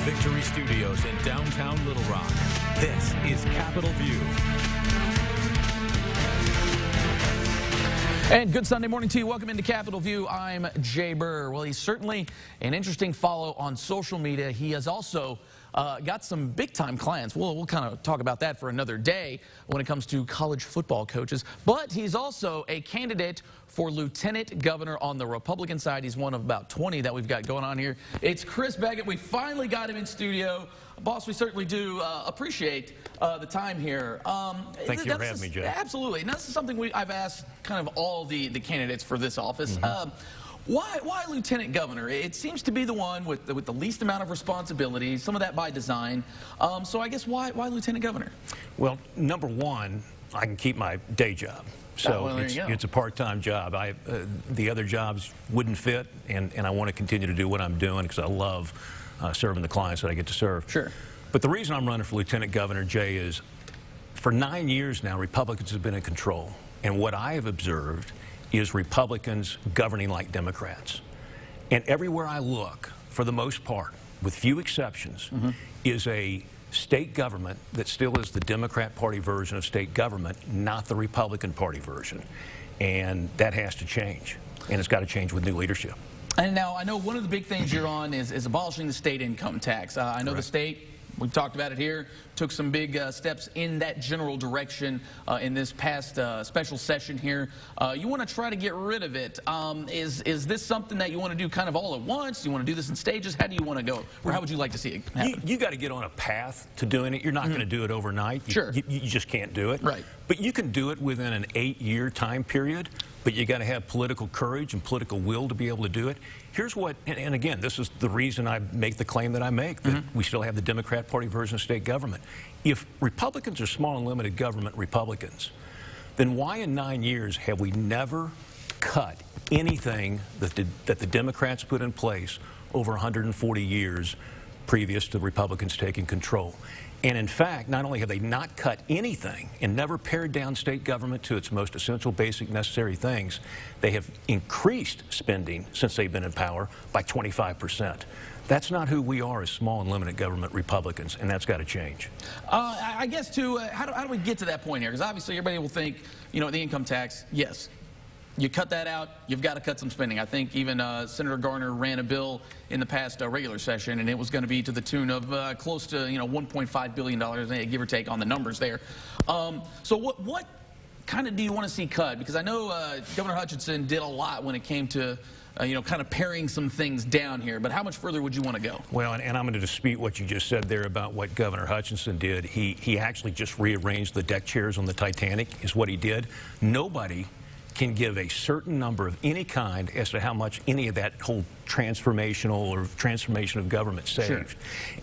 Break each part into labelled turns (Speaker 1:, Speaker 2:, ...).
Speaker 1: Victory Studios in downtown Little Rock, this is Capitol View.
Speaker 2: And good Sunday morning to you. Welcome into Capitol View. I'm Jay Burr. Well, he's certainly an interesting follow on social media. He has also got some big-time clients. We'll kind of talk about that for another day when it comes to college football coaches. But he's also a candidate for lieutenant governor on the Republican side. He's one of about 20 that we've got going on here. It's Chris Bequette. We finally got him in studio. Boss, we certainly do appreciate the time here.
Speaker 3: Thank you for having me, Jay.
Speaker 2: Absolutely. Now, this is something I've asked kind of all the candidates for this office. Why lieutenant governor? It seems to be the one with the least amount of responsibility, some of that by design. So I guess why lieutenant governor?
Speaker 3: Well, number one, I can keep my day job. So it's a part-time job. The other jobs wouldn't fit, and I want to continue to do what I'm doing because I love serving the clients that I get to serve.
Speaker 2: Sure.
Speaker 3: But the reason I'm running for lieutenant governor, Jay, is for 9 years now, Republicans have been in control. And what I have observed is Republicans governing like Democrats. And everywhere I look, for the most part, with few exceptions, is a state government that still is the Democrat Party version of state government, not the Republican Party version. And that has to change. And it's got to change with new leadership.
Speaker 2: And now, I know one of the big things you're on is abolishing the state income tax. I know the state, we've talked about it here, took some big steps in that general direction in this past special session here. You want to try to get rid of it. Is this something that you want to do kind of all at once? Do you want to do this in stages? How do you want to go? Or how would you like to see it happen?
Speaker 3: You got to get on a path to doing it. You're not going to do it overnight. You just can't do it.
Speaker 2: Right.
Speaker 3: But you can do it within an 8-year time period. But you got to have political courage and political will to be able to do it. Here's what, and again, this is the reason I make the claim that I make, that we still have the Democrat Party version of state government. If Republicans are small and limited government Republicans, then why in 9 years have we never cut anything that the Democrats put in place over 140 years previous to Republicans taking control? And in fact, not only have they not cut anything and never pared down state government to its most essential, basic, necessary things, they have increased spending since they've been in power by 25%. That's not who we are as small and limited government Republicans, and that's got to change.
Speaker 2: I guess, too, how do we get to that point here? Because obviously everybody will think, you know, the income tax, yes. You cut that out, you've got to cut some spending. I think even Senator Garner ran a bill in the past regular session, and it was going to be to the tune of close to, $1.5 billion, give or take on the numbers there. So what kind of do you want to see cut? Because I know Governor Hutchinson did a lot when it came to kind of paring some things down here, but how much further would you want to go?
Speaker 3: Well, and I'm going to dispute what you just said there about what Governor Hutchinson did. He actually just rearranged the deck chairs on the Titanic, is what he did. Nobody can give a certain number of any kind as to how much any of that whole transformation of government saved. Sure.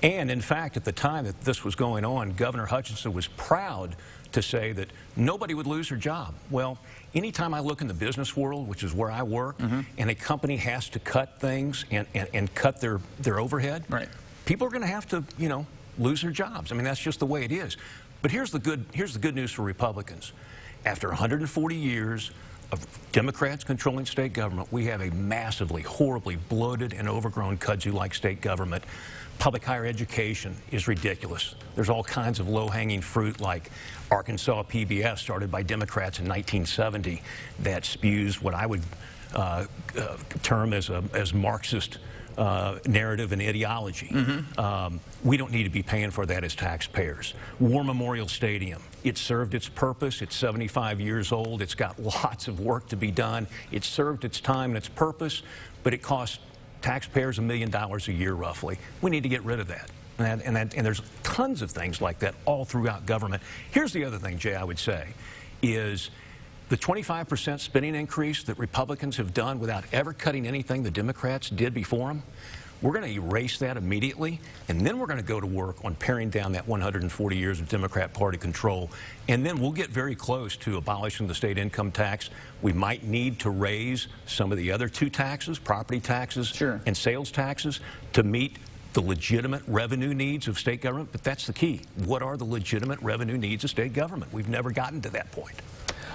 Speaker 3: And in fact, at the time that this was going on, Governor Hutchinson was proud to say that nobody would lose their job. Well, anytime I look in the business world, which is where I work, and a company has to cut things and cut their overhead, people are going to have to, lose their jobs. I mean, that's just the way it is. But here's the good news for Republicans. After 140 years of Democrats controlling state government, we have a massively, horribly bloated and overgrown kudzu-like state government. Public higher education is ridiculous. There's all kinds of low-hanging fruit like Arkansas PBS, started by Democrats in 1970, that spews what I would term as Marxist narrative and ideology. We don't need to be paying for that as taxpayers. War Memorial Stadium, it served its purpose. It's 75 years old. It's got lots of work to be done. It served its time and its purpose, but it costs taxpayers $1 million a year, roughly. We need to get rid of that. And there's tons of things like that all throughout government. Here's the other thing, Jay, I would say, is the 25% spending increase that Republicans have done without ever cutting anything the Democrats did before them. We're going to erase that immediately, and then we're going to go to work on paring down that 140 years of Democrat Party control, and then we'll get very close to abolishing the state income tax. We might need to raise some of the other two taxes, property taxes and sales taxes, to meet the legitimate revenue needs of state government, but that's the key. What are the legitimate revenue needs of state government? We've never gotten to that point.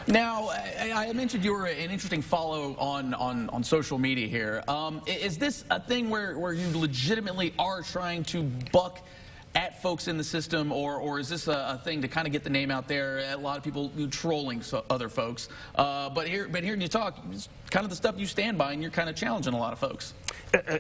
Speaker 2: Now, I mentioned you were an interesting follow on social media here. Is this a thing where you legitimately are trying to buck at folks in the system, or is this a thing to kind of get the name out there? A lot of people trolling other folks. But hearing you talk, it's kind of the stuff you stand by, and you're kind of challenging a lot of folks.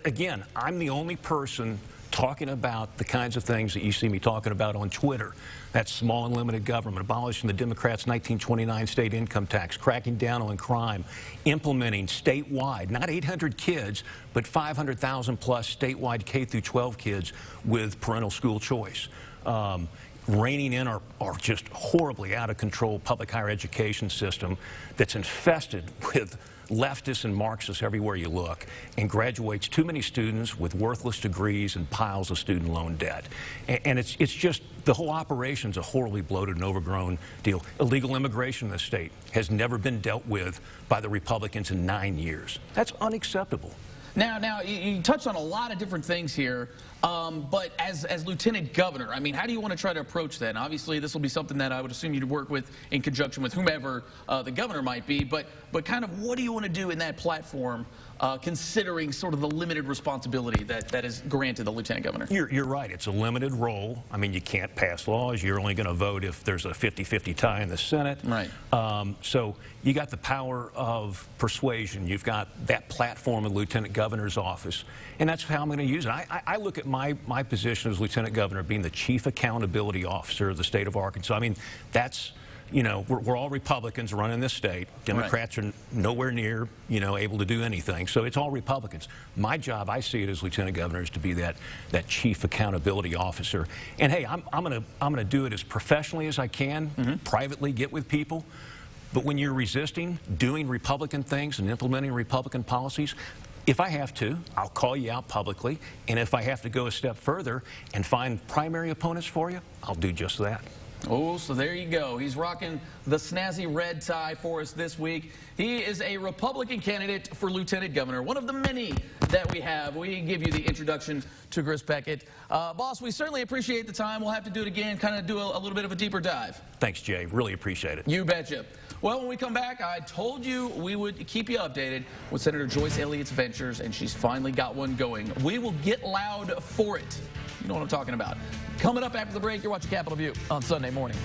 Speaker 3: Again, I'm the only person talking about the kinds of things that you see me talking about on Twitter. That's small and limited government, abolishing the Democrats' 1929 state income tax, cracking down on crime, implementing statewide, not 800 kids, but 500,000 plus statewide K through 12 kids with parental school choice. Reining in our just horribly out of control public higher education system that's infested with leftists and Marxists everywhere you look, and graduates too many students with worthless degrees and piles of student loan debt. And it's just, the whole operation's a horribly bloated and overgrown deal. Illegal immigration in the state has never been dealt with by the Republicans in 9 years. That's unacceptable.
Speaker 2: Now you touched on a lot of different things here, but as Lieutenant Governor, I mean, how do you want to try to approach that? And obviously, this will be something that I would assume you'd work with in conjunction with whomever the governor might be, but kind of what do you want to do in that platform, considering sort of the limited responsibility that is granted the Lieutenant Governor?
Speaker 3: You're right. It's a limited role. I mean, you can't pass laws. You're only going to vote if there's a 50-50 tie in the Senate.
Speaker 2: Right.
Speaker 3: So you got the power of persuasion. You've got that platform in the Lieutenant Governor's office, and that's how I'm going to use it. I look at my position as Lieutenant Governor being the Chief Accountability Officer of the state of Arkansas. I mean, that's, you know, we're all Republicans running this state. Democrats are nowhere near, you know, able to do anything. So it's all Republicans. My job, I see it as Lieutenant Governor, is to be that Chief Accountability Officer. And hey, I'm gonna do it as professionally as I can, privately get with people. But when you're resisting doing Republican things and implementing Republican policies, if I have to, I'll call you out publicly. And if I have to go a step further and find primary opponents for you, I'll do just that.
Speaker 2: Oh, so there you go. He's rocking the snazzy red tie for us this week. He is a Republican candidate for Lieutenant Governor, one of the many that we have. We give you the introduction to Chris Bequette. Boss, we certainly appreciate the time. We'll have to do it again, kind of do a little bit of a deeper dive.
Speaker 3: Thanks, Jay. Really appreciate it.
Speaker 2: You betcha. Well, when we come back, I told you we would keep you updated with Senator Joyce Elliott's ventures, and she's finally got one going. We will get loud for it. You know what I'm talking about. Coming up after the break, you're watching Capitol View on Sunday morning.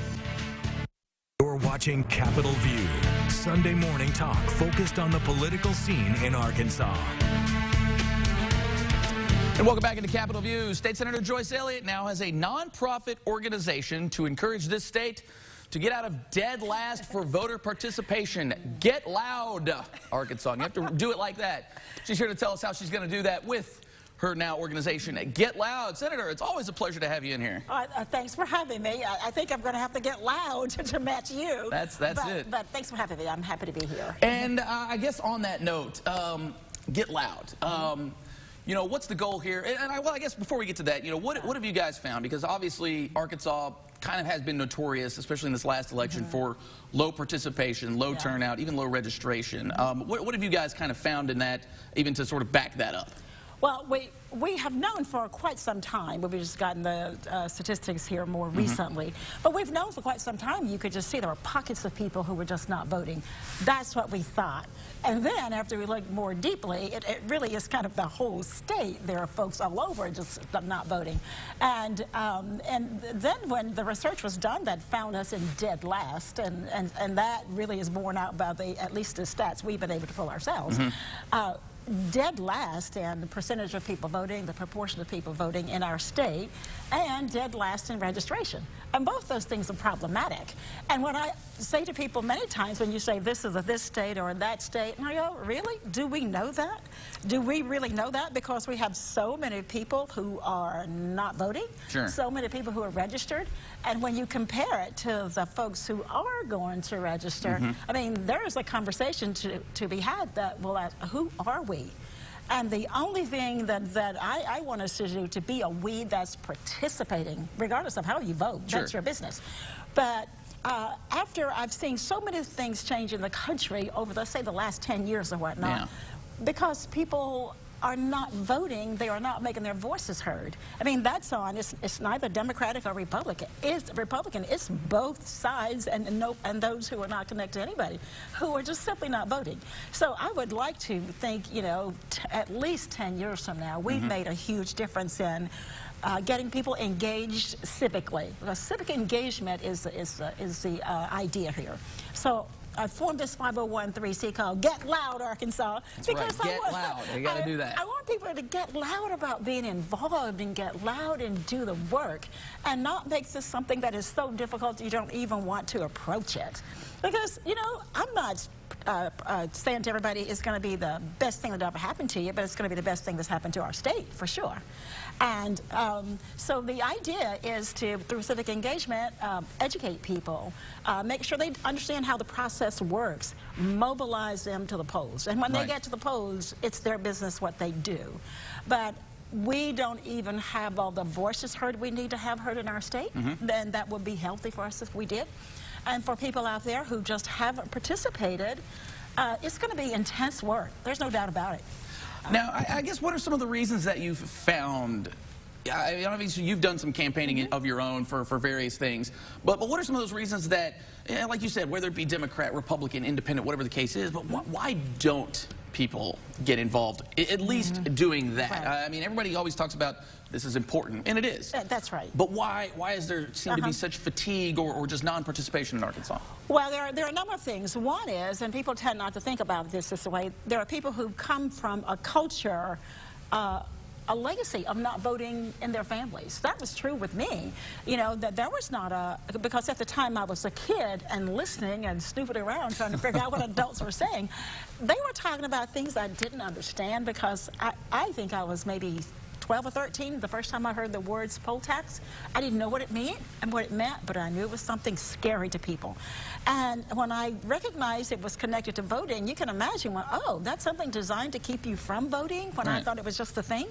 Speaker 1: You're watching Capitol View, Sunday morning talk focused on the political scene in Arkansas.
Speaker 2: And welcome back into Capitol View. State Senator Joyce Elliott now has a nonprofit organization to encourage this state to get out of dead last for voter participation. Get loud, Arkansas. You have to do it like that. She's here to tell us how she's going to do that with her now organization, Get Loud. Senator, it's always a pleasure to have you in here.
Speaker 4: Thanks for having me. I think I'm going to have to get loud to match you.
Speaker 2: That's it.
Speaker 4: But thanks for having me. I'm happy to be here.
Speaker 2: And I guess on that note, Get Loud. You know, what's the goal here? And I guess before we get to that, you know, what have you guys found? Because obviously Arkansas kind of has been notorious, especially in this last election, for low participation, low turnout, even low registration. What have you guys kind of found in that, even to sort of back that up?
Speaker 4: Well, we have known for quite some time, we've just gotten the statistics here more recently, but we've known for quite some time, you could just see there were pockets of people who were just not voting. That's what we thought. And then after we looked more deeply, it really is kind of the whole state. There are folks all over just not voting. And then when the research was done, that found us in dead last, and that really is borne out by at least the stats we've been able to pull ourselves. Dead last in the percentage of people voting, the proportion of people voting in our state, and dead last in registration. And both those things are problematic. And what I say to people many times when you say this is this state or that state, and I go, really? Do we know that? Do we really know that? Because we have so many people who are not voting, so many people who are registered, and when you compare it to the folks who are going to register, I mean, there is a conversation to be had that will ask, who are we? And the only thing that I want us to do to be a we that's participating, regardless of how you vote, that's your business. But after I've seen so many things change in the country over, let's say, the last 10 years or whatnot, because people are not voting, they are not making their voices heard. I mean, that's on. It's neither Democratic or Republican. It's both sides and those who are not connected to anybody who are just simply not voting. So I would like to think, you know, at least 10 years from now, we've made a huge difference in getting people engaged civically. Because civic engagement is the idea here. So I formed this 501(c) called Get Loud, Arkansas.
Speaker 2: That's because right. Get loud. You got to do that.
Speaker 4: I want people to get loud about being involved and get loud and do the work and not make this something that is so difficult you don't even want to approach it. Because, you know, I'm not saying to everybody it's going to be the best thing that ever happened to you, but it's going to be the best thing that's happened to our state, for sure. And so the idea is to, through civic engagement, educate people, make sure they understand how the process works, mobilize them to the polls. And when they get to the polls, it's their business what they do. But we don't even have all the voices heard we need to have heard in our state. Then that would be healthy for us if we did. And for people out there who just haven't participated, it's going to be intense work. There's no doubt about it.
Speaker 2: Now, I guess what are some of the reasons that you've found? I mean, obviously, you've done some campaigning of your own for various things, but what are some of those reasons that, like you said, whether it be Democrat, Republican, Independent, whatever the case is, but why don't people get involved, at least doing that?
Speaker 4: Right.
Speaker 2: I mean, everybody always talks about this is important, and it is.
Speaker 4: That's right.
Speaker 2: But why is there seem to be such fatigue or just non-participation in Arkansas?
Speaker 4: Well, there are a number of things. One is, and people tend not to think about this way, there are people who come from a culture, a legacy of not voting in their families. That was true with me. You know, that there was not a, because at the time I was a kid and listening and snooping around trying to figure out what adults were saying. They were talking about things I didn't understand because I think I was maybe 12 or 13 the first time I heard the words poll tax. I didn't know what it meant and what it meant, but I knew it was something scary to people. And when I recognized it was connected to voting, you can imagine, well, oh, that's something designed to keep you from voting, when I thought it was just a thing.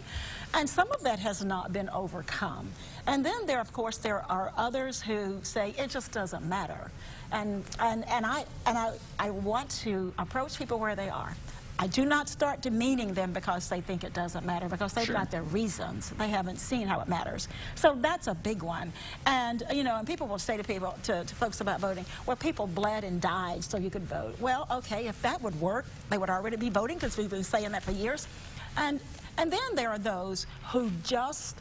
Speaker 4: And some of that has not been overcome. And then there, of course, there are others who say it just doesn't matter. And I want to approach people where they are. I do not start demeaning them because they think it doesn't matter, because they've got their reasons. They haven't seen how it matters. So that's a big one. And, you know, and people will say to people, to folks about voting, well, people bled and died so you could vote. Well, okay, if that would work, they would already be voting because we've been saying that for years. And then there are those who just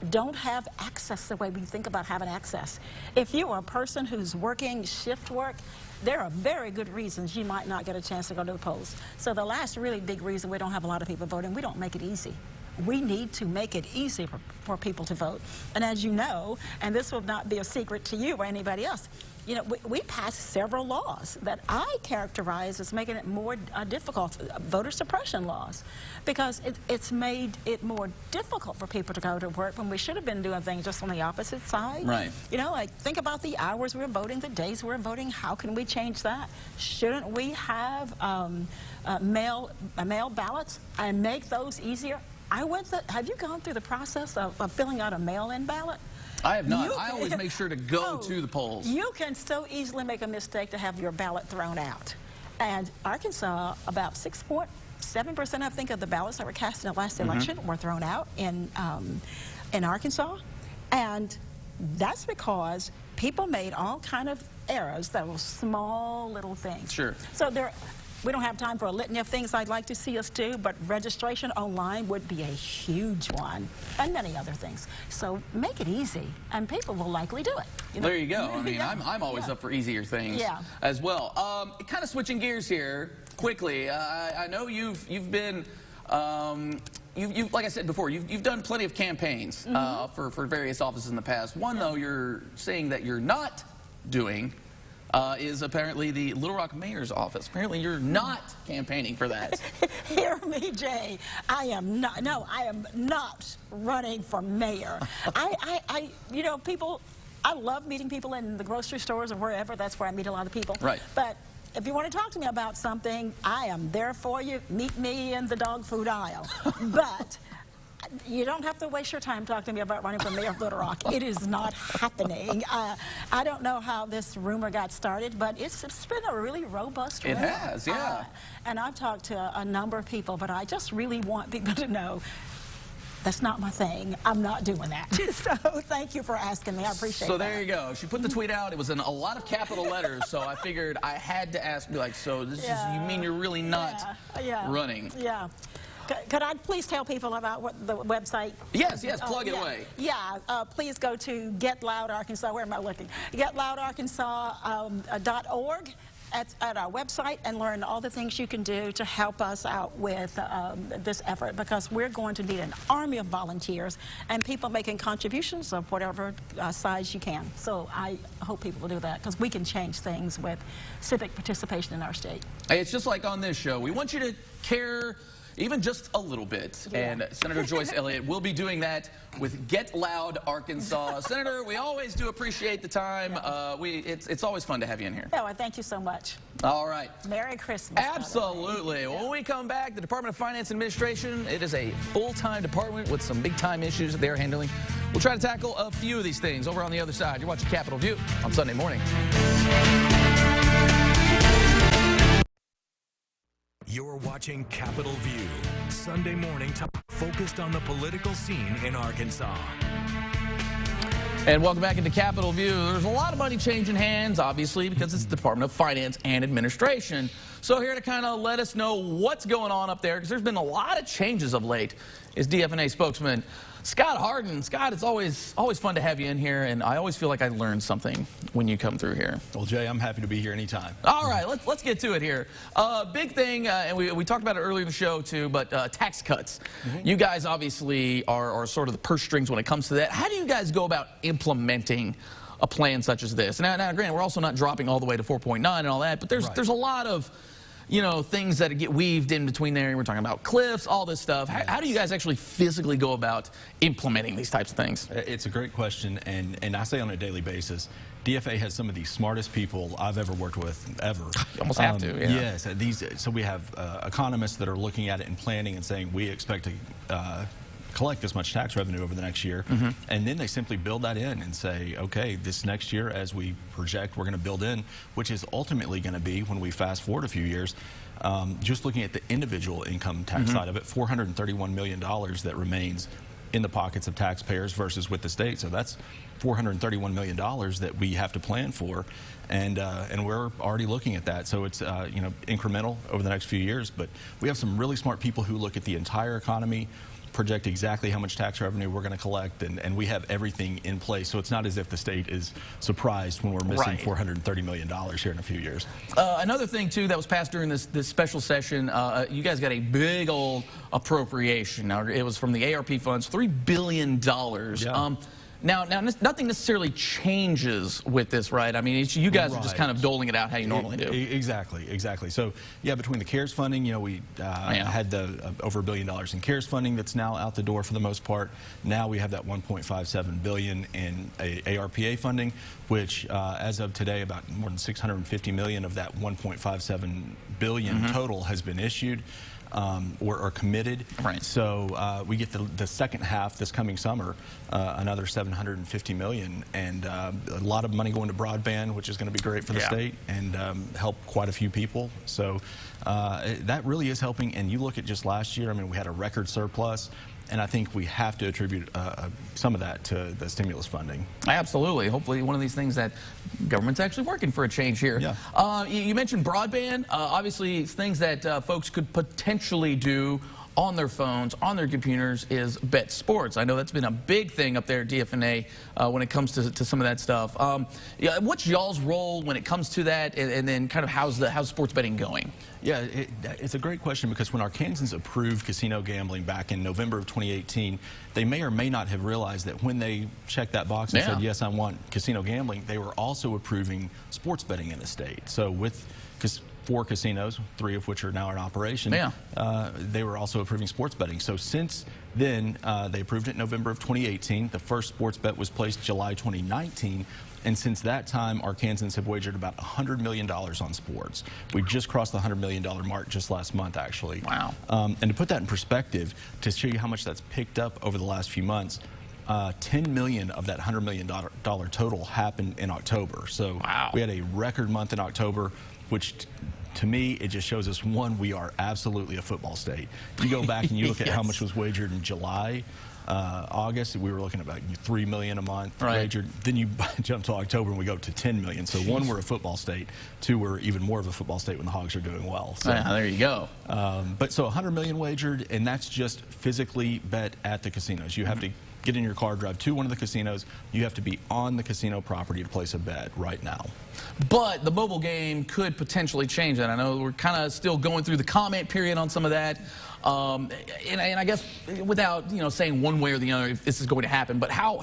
Speaker 4: don't have access the way we think about having access. If you are a person who's working shift work, there are very good reasons you might not get a chance to go to the polls. So the last really big reason we don't have a lot of people voting, we don't make it easy. We need to make it easy for people to vote. And as you know, and this will not be a secret to you or anybody else, you know, we passed several laws that I characterize as making it more difficult, voter suppression laws, because it's made it more difficult for people to go to work when we should have been doing things just on the opposite side.
Speaker 2: Right.
Speaker 4: You know, like think about the hours we're voting, the days we're voting. How can we change that? Shouldn't we have mail ballots and make those easier? Have you gone through the process of filling out a mail-in ballot?
Speaker 2: I have not. I always make sure to go to the polls.
Speaker 4: You can so easily make a mistake to have your ballot thrown out. And Arkansas, about 6.7%, I think, of the ballots that were cast in the last election were thrown out in Arkansas. And that's because people made all kind of errors that were small little things.
Speaker 2: Sure.
Speaker 4: So we don't have time for a litany of things I'd like to see us do, but registration online would be a huge one, and many other things. So make it easy, and people will likely do it. You know?
Speaker 2: There you go. I mean, I'm always up for easier things as well. Kind of switching gears here quickly. I know you've been. Like I said before, you've done plenty of campaigns for various offices in the past. One, though, you're saying that you're not doing is apparently the Little Rock Mayor's office. Apparently you're not campaigning for that.
Speaker 4: Hear me, Jay. I am not running for mayor. You know, I love meeting people in the grocery stores or wherever. That's where I meet a lot of people.
Speaker 2: Right.
Speaker 4: But if you want to talk to me about something, I am there for you. Meet me in the dog food aisle. But You don't have to waste your time talking to me about running for mayor of Little Rock. It is not happening. I don't know how this rumor got started, but it's been a really robust rumor.
Speaker 2: It has, yeah.
Speaker 4: And I've talked to a number of people, but I just really want people to know that's not my thing. I'm not doing that. So thank you for asking me. I appreciate it.
Speaker 2: So there you go. She put the tweet out. It was in a lot of capital letters, so I figured I had to ask, be like, so this is, you mean you're really not running?
Speaker 4: Yeah. Could I please tell people about what the website?
Speaker 2: Yes, plug it away.
Speaker 4: Yeah, please go to Get Loud Arkansas. Where am I looking? GetLoudArkansas.org at our website and learn all the things you can do to help us out with this effort, because we're going to need an army of volunteers and people making contributions of whatever size you can. So I hope people will do that, because we can change things with civic participation in our state.
Speaker 2: Hey, it's just like on this show. We want you to care even just a little bit. Yeah. And Senator Joyce Elliott will be doing that with Get Loud Arkansas. Senator, we always do appreciate the time. It's always fun to have you in here.
Speaker 4: Oh, I thank you so much.
Speaker 2: All right.
Speaker 4: Merry Christmas.
Speaker 2: Absolutely. When we come back, the Department of Finance and Administration, it is a full-time department with some big-time issues that they're handling. We'll try to tackle a few of these things over on the other side. You're watching Capitol View on Sunday morning.
Speaker 1: You're watching Capitol View, Sunday morning talk focused on the political scene in Arkansas.
Speaker 2: And welcome back into Capitol View. There's a lot of money changing hands, obviously, because it's the Department of Finance and Administration. So here to kind of let us know what's going on up there, because there's been a lot of changes of late, is DFNA spokesman Scott Hardin. Scott, it's always fun to have you in here, and I always feel like I learned something when you come through here.
Speaker 5: Well, Jay, I'm happy to be here anytime.
Speaker 2: All right, let's get to it here. Big thing, and we talked about it earlier in the show too, but tax cuts. You guys obviously are sort of the purse strings when it comes to that. How do you guys go about implementing a plan such as this? Now granted, we're also not dropping all the way to 4.9 and all that, but there's a lot of things that get weaved in between there. We're talking about cliffs, all this stuff. How do you guys actually physically go about implementing these types of things?
Speaker 5: It's a great question, and I say on a daily basis, DFA has some of the smartest people I've ever worked with, ever.
Speaker 2: You almost have to, yeah.
Speaker 5: Yes, so we have economists that are looking at it and planning and saying we expect to collect this much tax revenue over the next year, and then they simply build that in and say, okay, this next year, as we project, we're going to build in, which is ultimately going to be, when we fast forward a few years, just looking at the individual income tax side of it, $431 million that remains in the pockets of taxpayers versus with the state. So that's $431 million that we have to plan for, and we're already looking at that. So it's incremental over the next few years, but we have some really smart people who look at the entire economy, project exactly how much tax revenue we're going to collect, and we have everything in place. So it's not as if the state is surprised when we're missing $430 million here in a few years.
Speaker 2: Another thing, too, that was passed during this special session, you guys got a big old appropriation. Now, it was from the ARP funds, $3 billion.
Speaker 5: Yeah.
Speaker 2: Now, nothing necessarily changes with this, right? I mean, you guys are just kind of doling it out how you normally do.
Speaker 5: Exactly. So, yeah, between the CARES funding, we had the over $1 billion in CARES funding that's now out the door for the most part. Now we have that $1.57 billion in ARPA funding, which, as of today, about more than $650 million of that $1.57 billion total has been issued. Or are committed.
Speaker 2: Right.
Speaker 5: So we get the second half this coming summer, another $750 million, and a lot of money going to broadband, which is going to be great for the state and help quite a few people. So that really is helping. And you look at just last year, I mean, we had a record surplus. And I think we have to attribute some of that to the stimulus funding.
Speaker 2: Absolutely. Hopefully one of these things that government's actually working for a change here.
Speaker 5: Yeah.
Speaker 2: You mentioned broadband. Obviously, things that folks could potentially do on their phones, on their computers, is bet sports. I know that's been a big thing up there at DFNA when it comes to some of that stuff. What's y'all's role when it comes to that, and then kind of how's sports betting going?
Speaker 5: Yeah, it's a great question, because when Arkansans approved casino gambling back in November of 2018, they may or may not have realized that when they checked that box and said, yes, I want casino gambling, they were also approving sports betting in the state. So with 4 casinos, 3 of which are now in operation.
Speaker 2: Yeah.
Speaker 5: They were also approving sports betting. So since then, they approved it in November of 2018. The first sports bet was placed July 2019. And since that time, Arkansans have wagered about $100 million on sports. We just crossed the $100 million mark just last month, actually.
Speaker 2: Wow.
Speaker 5: And to put that in perspective, to show you how much that's picked up over the last few months, $10 million of that $100 million total happened in October. So
Speaker 2: wow.
Speaker 5: We had a record month in October, which to me, it just shows us, one, we are absolutely a football state. You go back and you look at how much was wagered in July, August, we were looking at about $3 million a month wagered. Then you jump to October and we go up to $10 million. So one, we're a football state. Two, we're even more of a football state when the Hogs are doing well. So,
Speaker 2: yeah, there you go.
Speaker 5: But so $100 million wagered, and that's just physically bet at the casinos. You have to get in your car, drive to one of the casinos. You have to be on the casino property to place a bet right now.
Speaker 2: But the mobile game could potentially change that. I know we're kind of still going through the comment period on some of that. And I guess without saying one way or the other if this is going to happen, but how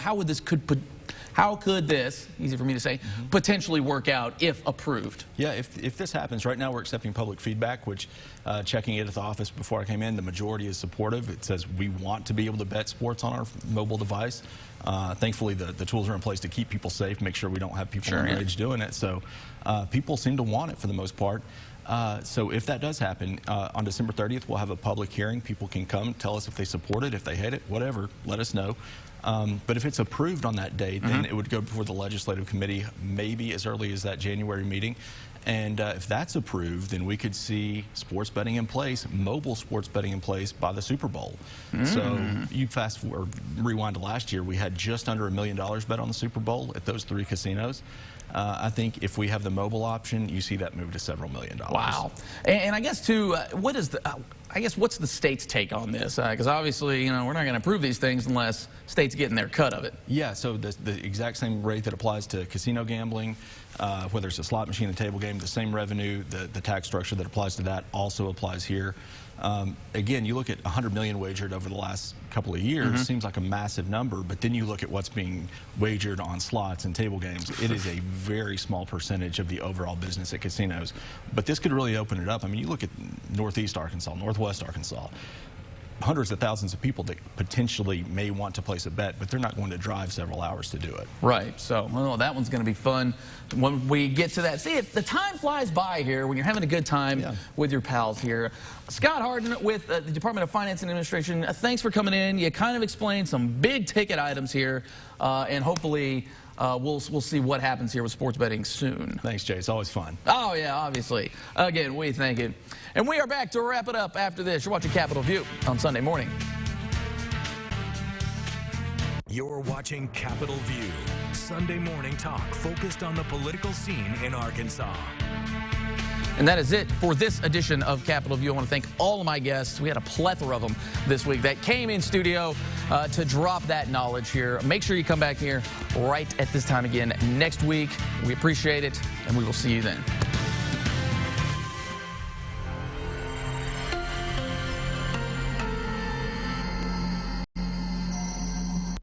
Speaker 2: could this, easy for me to say, potentially work out if approved?
Speaker 5: Yeah, if this happens, right now we're accepting public feedback, which checking it at the office before I came in, the majority is supportive. It says we want to be able to bet sports on our mobile device. Thankfully, the tools are in place to keep people safe, make sure we don't have people underage doing it. So people seem to want it for the most part. So if that does happen, on December 30th, we'll have a public hearing. People can come, tell us if they support it, if they hate it, whatever, let us know. But if it's approved on that date, then it would go before the legislative committee maybe as early as that January meeting. And if that's approved, then we could see sports betting in place, mobile sports betting in place by the Super Bowl. So you fast forward, rewind to last year, we had just under $1 million bet on the Super Bowl at those 3 casinos. I think if we have the mobile option, you see that move to several $1 million.
Speaker 2: Wow. And I guess, too, what is the... I guess what's the state's take on this? Because obviously, we're not going to approve these things unless states getting their cut of it.
Speaker 5: Yeah, so the exact same rate that applies to casino gambling, whether it's a slot machine, a table game, the same revenue, the tax structure that applies to that also applies here. Again, you look at $100 million wagered over the last couple of years, seems like a massive number, but then you look at what's being wagered on slots and table games. It is a very small percentage of the overall business at casinos. But this could really open it up. I mean, you look at Northeast Arkansas, Northwest Arkansas, hundreds of thousands of people that potentially may want to place a bet, but they're not going to drive several hours to do it.
Speaker 2: Right. So, well, that one's going to be fun when we get to that. See, the time flies by here when you're having a good time with your pals here. Scott Hardin with the Department of Finance and Administration, thanks for coming in. You kind of explained some big ticket items here, and hopefully we'll see what happens here with sports betting soon.
Speaker 5: Thanks, Jay. It's always fun.
Speaker 2: Oh, yeah, obviously. Again, we thank you. And we are back to wrap it up after this. You're watching Capitol View on Sunday morning.
Speaker 1: You're watching Capitol View, Sunday morning talk focused on the political scene in Arkansas.
Speaker 2: And that is it for this edition of Capitol View. I want to thank all of my guests. We had a plethora of them this week that came in studio to drop that knowledge here. Make sure you come back here right at this time again next week. We appreciate it, and we will see you then.